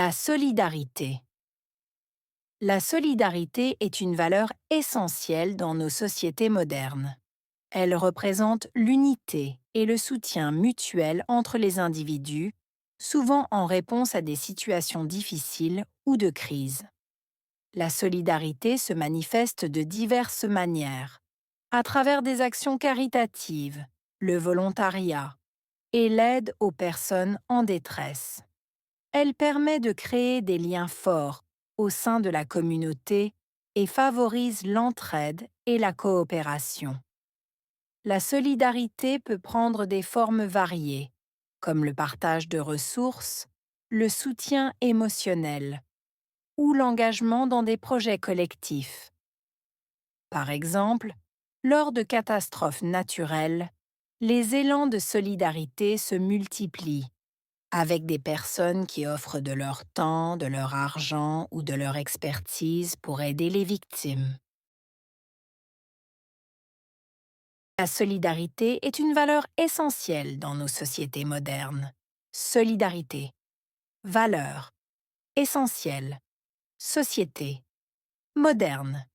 La solidarité. La solidarité est une valeur essentielle dans nos sociétés modernes. Elle représente l'unité et le soutien mutuel entre les individus, souvent en réponse à des situations difficiles ou de crise. La solidarité se manifeste de diverses manières, à travers des actions caritatives, le volontariat et l'aide aux personnes en détresse. Elle permet de créer des liens forts au sein de la communauté et favorise l'entraide et la coopération. La solidarité peut prendre des formes variées, comme le partage de ressources, le soutien émotionnel ou l'engagement dans des projets collectifs. Par exemple, lors de catastrophes naturelles, les élans de solidarité se multiplient avec des personnes qui offrent de leur temps, de leur argent ou de leur expertise pour aider les victimes. La solidarité est une valeur essentielle dans nos sociétés modernes. Solidarité, valeur, essentielle, société, moderne.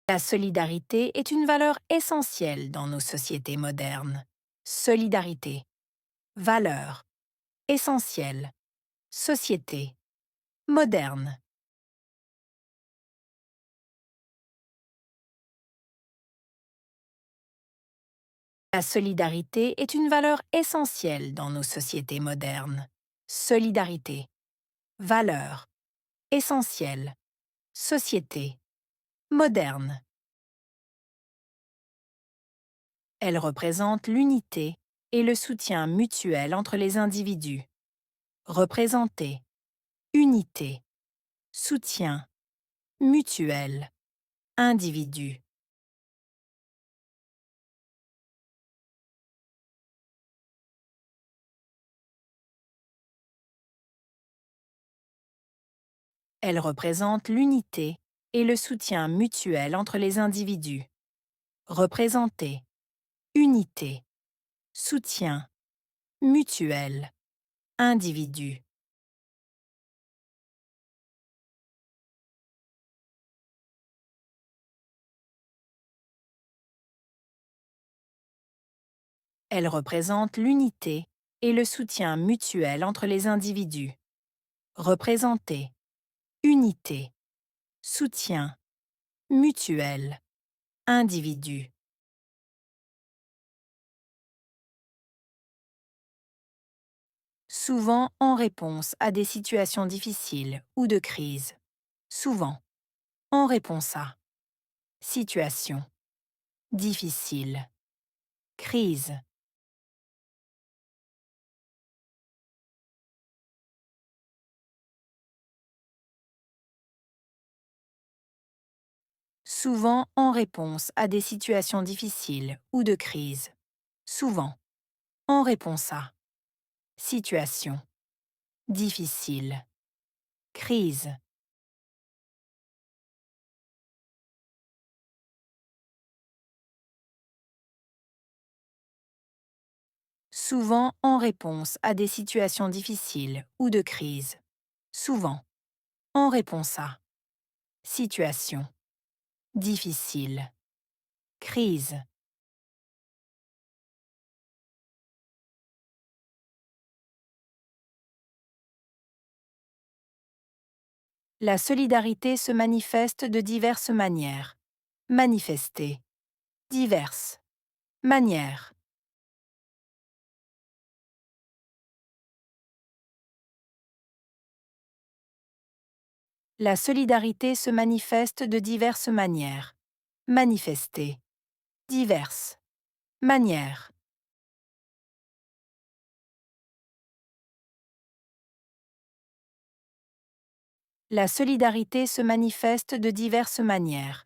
La solidarité est une valeur essentielle dans nos sociétés modernes. Solidarité, valeur, essentielle, société, moderne. La solidarité est une valeur essentielle dans nos sociétés modernes. Solidarité, valeur, essentielle, société, moderne. Elle représente l'unité et le soutien mutuel entre les individus. Représenter, unité, soutien, mutuel, individu. Elle représente l'unité et le soutien mutuel entre les individus. Représenter, unité, soutien, mutuel, individu. Elle représente l'unité et le soutien mutuel entre les individus. Représenter, unité, soutien, mutuel, individu. Souvent en réponse à des situations difficiles ou de crise. Souvent en réponse à situation difficile, crise. Souvent en réponse à des situations difficiles ou de crise. Souvent en réponse à situation difficile, crise. Souvent en réponse à des situations difficiles ou de crise. Souvent en réponse à situation difficile, crise. La solidarité se manifeste de diverses manières. Manifester. Diverses. Manières. La solidarité se manifeste de diverses manières. Manifester. Diverses. Manières. La solidarité se manifeste de diverses manières.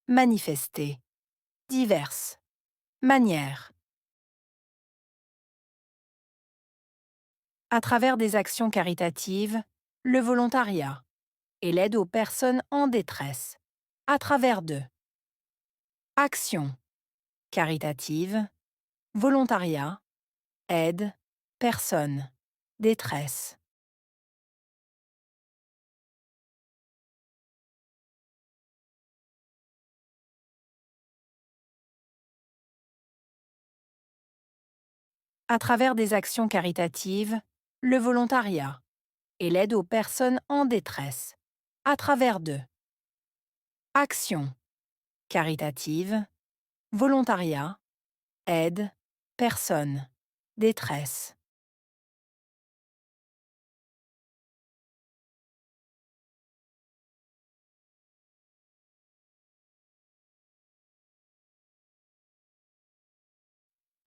Manifester. Diverses. Manières. À travers des actions caritatives, le volontariat et l'aide aux personnes en détresse. À travers de actions caritatives, volontariat, aide, personne, détresse. À travers des actions caritatives, le volontariat et l'aide aux personnes en détresse. À travers de actions caritatives, volontariat, aide, personne, détresse.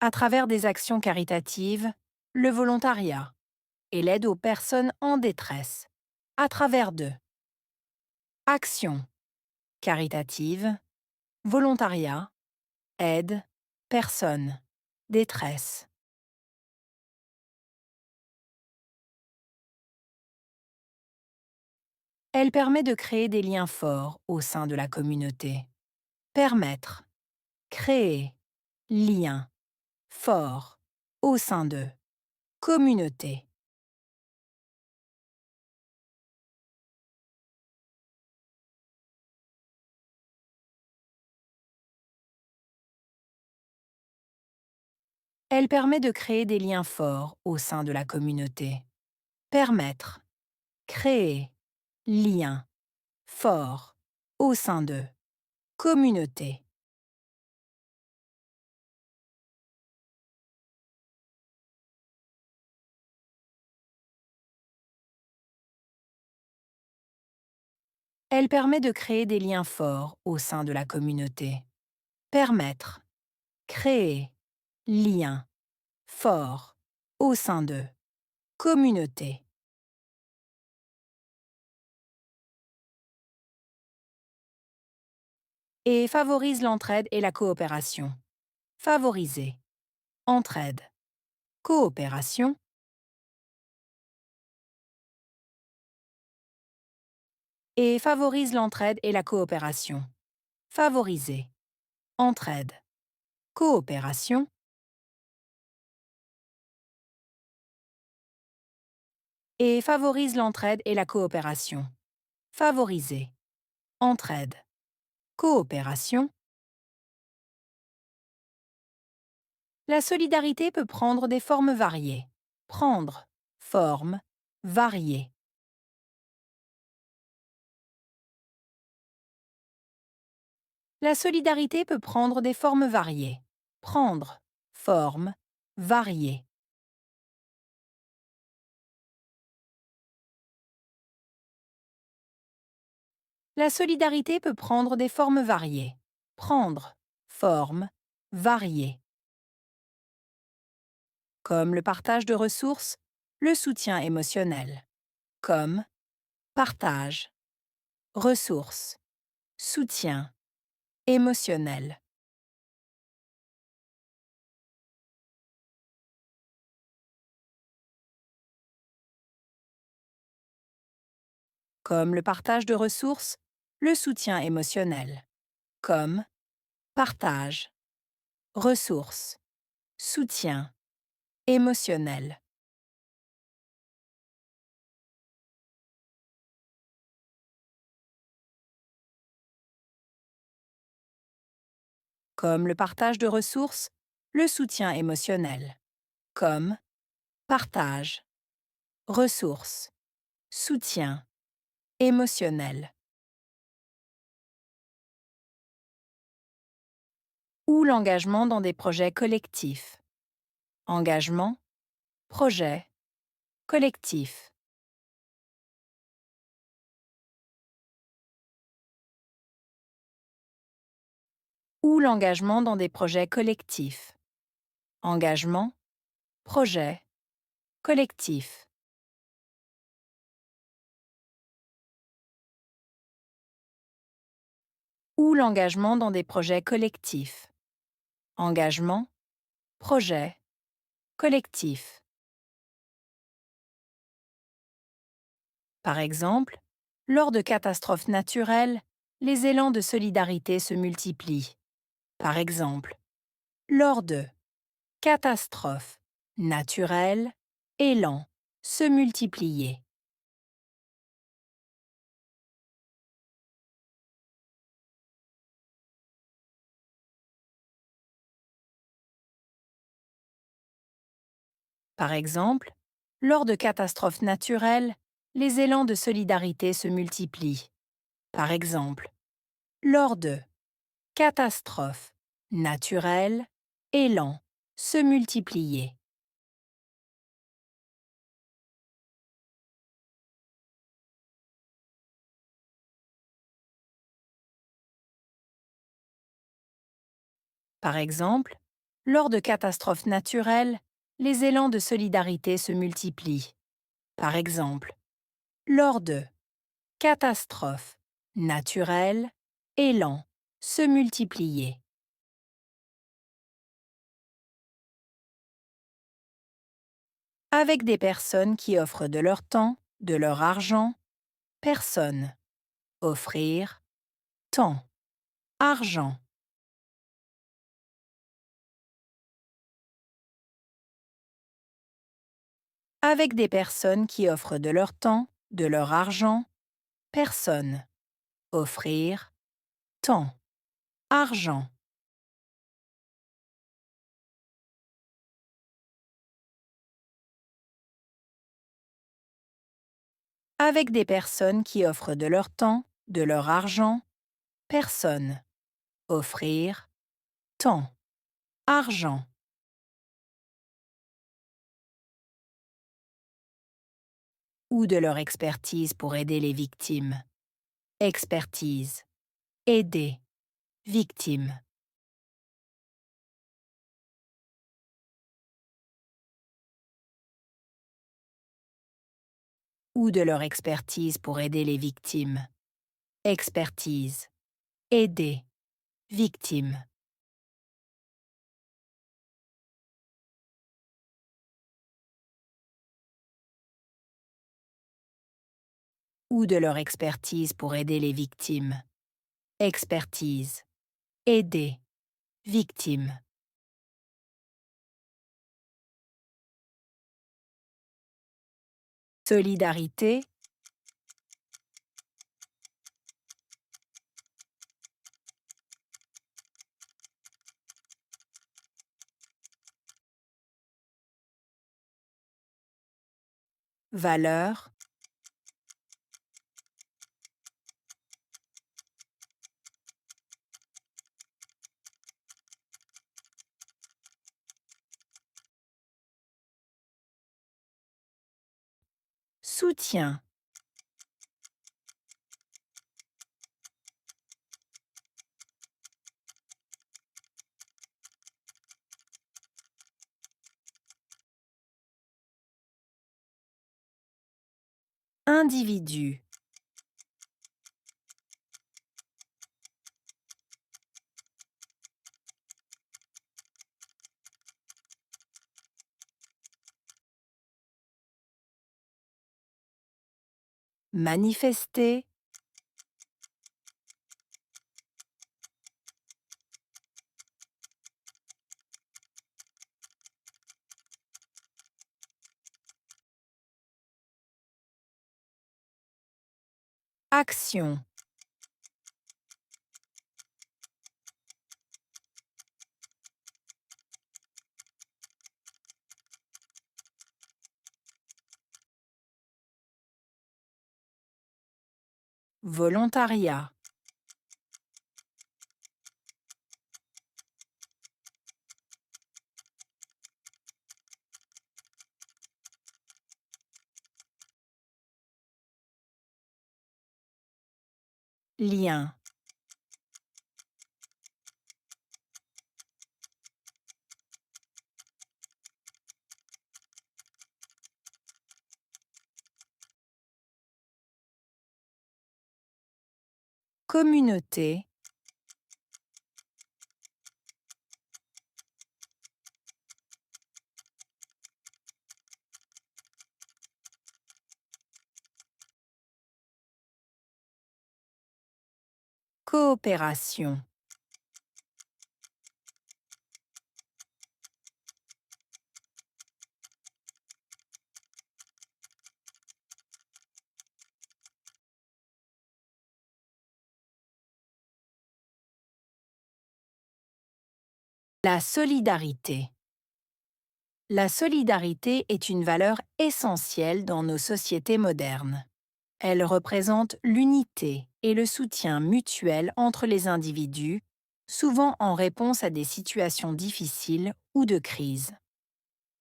À travers des actions caritatives, le volontariat et l'aide aux personnes en détresse. À travers de actions caritatives, volontariat, aide, personne, détresse. Elle permet de créer des liens forts au sein de la communauté. Permettre, créer, lien, fort, au sein de, communauté. Elle permet de créer des liens forts au sein de la communauté. Permettre, créer, lien, fort, au sein de, communauté. Elle permet de créer des liens forts au sein de la communauté. Permettre, créer, lien, fort, au sein de, communauté. Et favorise l'entraide et la coopération. Favoriser, entraide, coopération. Et favorise l'entraide et la coopération. Favoriser, entraide, coopération. Et favorise l'entraide et la coopération. Favoriser, entraide, coopération. La solidarité peut prendre des formes variées. Prendre, forme, variée. La solidarité peut prendre des formes variées. Prendre, forme, variée. La solidarité peut prendre des formes variées. Prendre, forme, variée. Comme le partage de ressources, le soutien émotionnel. Comme partage, ressources, soutien, émotionnel. Comme le partage de ressources, le soutien émotionnel. Comme partage, ressources, soutien, émotionnel. Comme le partage de ressources, le soutien émotionnel. Comme partage, ressources, soutien, émotionnel. Ou l'engagement dans des projets collectifs. Engagement, projet, collectif. Ou l'engagement dans des projets collectifs. Engagement, projet, collectif. Ou l'engagement dans des projets collectifs. Engagement, projet, collectif. Par exemple, lors de catastrophes naturelles, les élans de solidarité se multiplient. Par exemple, lors de catastrophe, naturel, élan, se multiplier. Par exemple, lors de catastrophes naturelles, les élans de solidarité se multiplient. Par exemple, lors de catastrophes naturelles, élan, se multiplier. Par exemple, lors de catastrophes naturelles, les élans de solidarité se multiplient. Par exemple, lors de catastrophes naturelles, élan, se multiplier. Avec des personnes qui offrent de leur temps, de leur argent, personne. Offrir, temps, argent. Avec des personnes qui offrent de leur temps, de leur argent, personne. Offrir, temps, argent. Avec des personnes qui offrent de leur temps, de leur argent, personne. Offrir, temps, argent. Ou de leur expertise pour aider les victimes. Expertise. Aider. Victime. Ou de leur expertise pour aider les victimes. Expertise. Aider. Victime. Ou de leur expertise pour aider les victimes. Expertise. Aider. Victime. Solidarité. Valeur. Soutien. Individu. Manifester. Action. Volontariat. Lien. Communauté. Coopération. La solidarité. La solidarité est une valeur essentielle dans nos sociétés modernes. Elle représente l'unité et le soutien mutuel entre les individus, souvent en réponse à des situations difficiles ou de crise.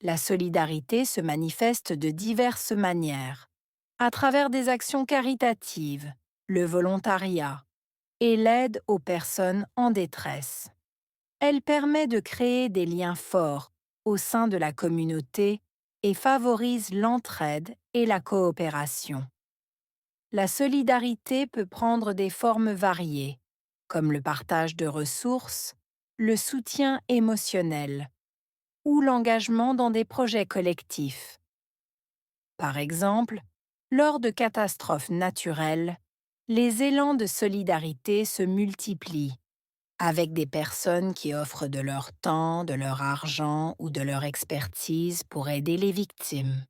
La solidarité se manifeste de diverses manières, à travers des actions caritatives, le volontariat et l'aide aux personnes en détresse. Elle permet de créer des liens forts au sein de la communauté et favorise l'entraide et la coopération. La solidarité peut prendre des formes variées, comme le partage de ressources, le soutien émotionnel ou l'engagement dans des projets collectifs. Par exemple, lors de catastrophes naturelles, les élans de solidarité se multiplient avec des personnes qui offrent de leur temps, de leur argent ou de leur expertise pour aider les victimes.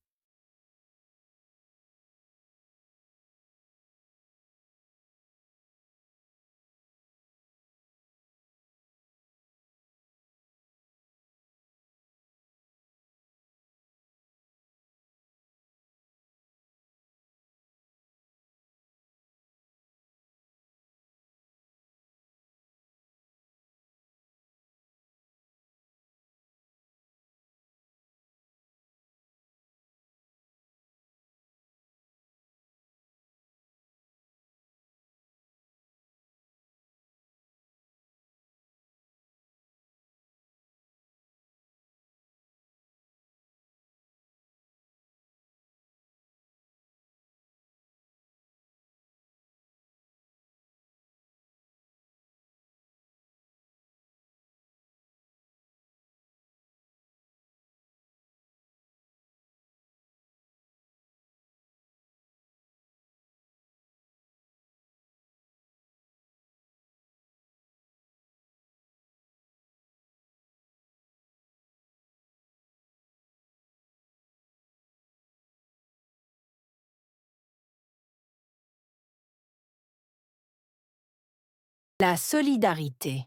La solidarité.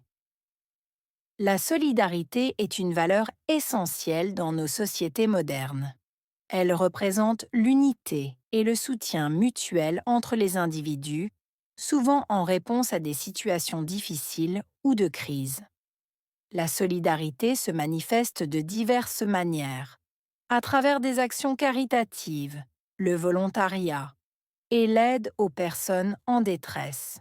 La solidarité est une valeur essentielle dans nos sociétés modernes. Elle représente l'unité et le soutien mutuel entre les individus, souvent en réponse à des situations difficiles ou de crise. La solidarité se manifeste de diverses manières, à travers des actions caritatives, le volontariat et l'aide aux personnes en détresse.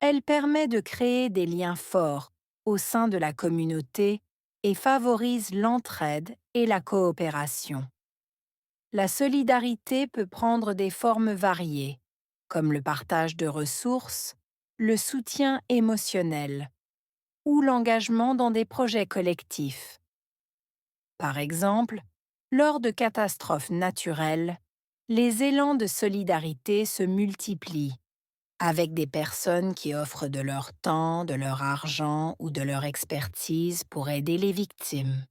Elle permet de créer des liens forts au sein de la communauté et favorise l'entraide et la coopération. La solidarité peut prendre des formes variées, comme le partage de ressources, le soutien émotionnel ou l'engagement dans des projets collectifs. Par exemple, lors de catastrophes naturelles, les élans de solidarité se multiplient avec des personnes qui offrent de leur temps, de leur argent ou de leur expertise pour aider les victimes.